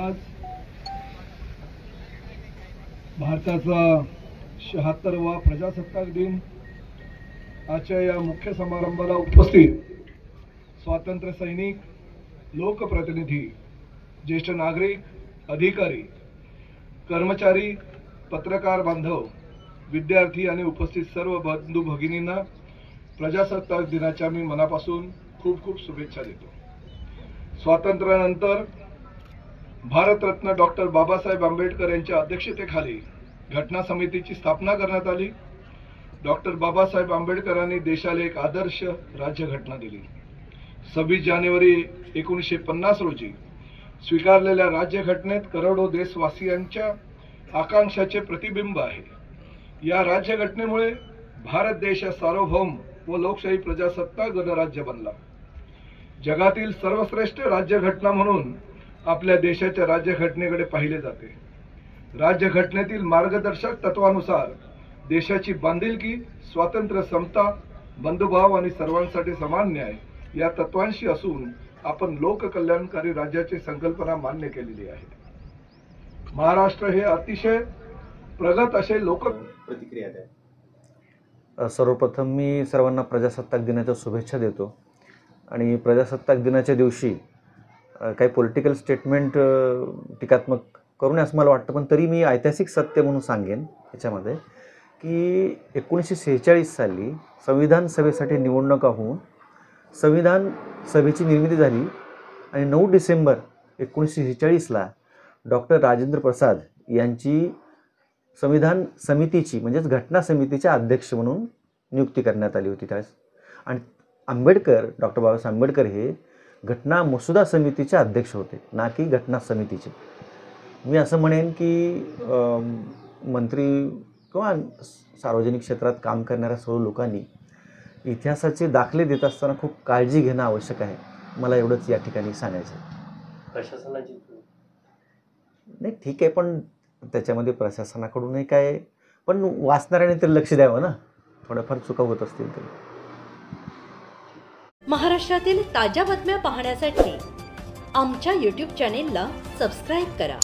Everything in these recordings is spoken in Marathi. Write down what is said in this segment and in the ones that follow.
आज भारताचा 76वा प्रजासत्ताक दिन आजच्या या मुख्य समारंभाला उपस्थित स्वातंत्र्य सैनिक, लोकप्रतिनिधी, ज्येष्ठ नागरिक, अधिकारी, कर्मचारी, पत्रकार बांधव, विद्यार्थी आणि उपस्थित सर्व बंधू भगिनींना प्रजासत्ताक दिनाच्या मी मनापासून खूप खूप शुभेच्छा देतो। स्वातंत्र्यानंतर भारतरत्न डॉक्टर बाबासाहेब आंबेडकर यांच्या अध्यक्षतेखाली घटना समितीची स्थापना करण्यात आली। डॉक्टर बाबासाहेब आंबेडकरांनी देशाला एक आदर्श राज्यघटना दिली। 26 जानेवारी 1950 रोजी स्वीकारलेल्या राज्यघटनेत करोडो देशवासियांच्या आकांक्षाचे प्रतिबिंब आहे। या राज्यघटनेमुळे भारत देश सार्वभौम व लोकशाही प्रजासत्ताक गणराज्य बनला। जगातील सर्वश्रेष्ठ राज्यघटना म्हणून आपल्या देशाच्या राज्यघटनेकडे पाहिले जाते। राज्यघटनेतील मार्गदर्शक तत्वानुसार देशाची बांधिलकी, स्वातंत्र्य, समता, बंधुभाव आणि सर्वांसाठी समान न्याय या तत्वांशी असून आपण लोककल्याणकारी राज्याची संकल्पना मान्य केलेली आहे। महाराष्ट्र हे अतिशय प्रगत असे लोक प्रतिक्रिया द्या। सर्वप्रथम मी सर्वांना प्रजासत्ताक दिनाच्या शुभेच्छा देतो आणि प्रजासत्ताक दिनाच्या दिवशी काही पॉलिटिकल स्टेटमेंट टीकात्मक करू नये असं मला वाटतं, पण तरी मी ऐतिहासिक सत्य म्हणून सांगेन याच्यामध्ये की 1946 साली संविधान सभेसाठी निवडणुका होऊन संविधान सभेची निर्मिती झाली आणि 9 डिसेंबर 1946ला डॉक्टर राजेंद्र प्रसाद यांची संविधान समितीची म्हणजेच घटना समितीचे अध्यक्ष म्हणून नियुक्ती करण्यात आली होती त्यावेळेस। आणि आंबेडकर, डॉक्टर बाबासाहेब आंबेडकर हे घटना मसुदा समितीचे अध्यक्ष होते, ना की घटना समितीचे। मी असं म्हणेन की मंत्री किंवा सार्वजनिक क्षेत्रात काम करणाऱ्या सर्व लोकांनी इतिहासाचे दाखले देत असताना खूप काळजी घेणं आवश्यक आहे। मला एवढंच या ठिकाणी सांगायचं आहे। प्रशासनाची नाही ठीक आहे, पण त्याच्यामध्ये प्रशासनाकडूनही काय, पण वाचणाऱ्याने तरी लक्ष द्यावं ना, थोड्याफार चुका होत असतील तरी। महाराष्ट्रातील ताज्या बातम्या पाहण्यासाठी आमच्या YouTube चॅनेलला सबस्क्राईब करा।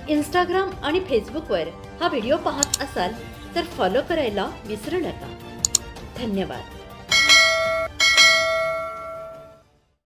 इंस्टाग्राम आणि फेसबुकवर हा व्हिडिओ पाहत असाल तर फॉलो करायला विसरू नका। धन्यवाद।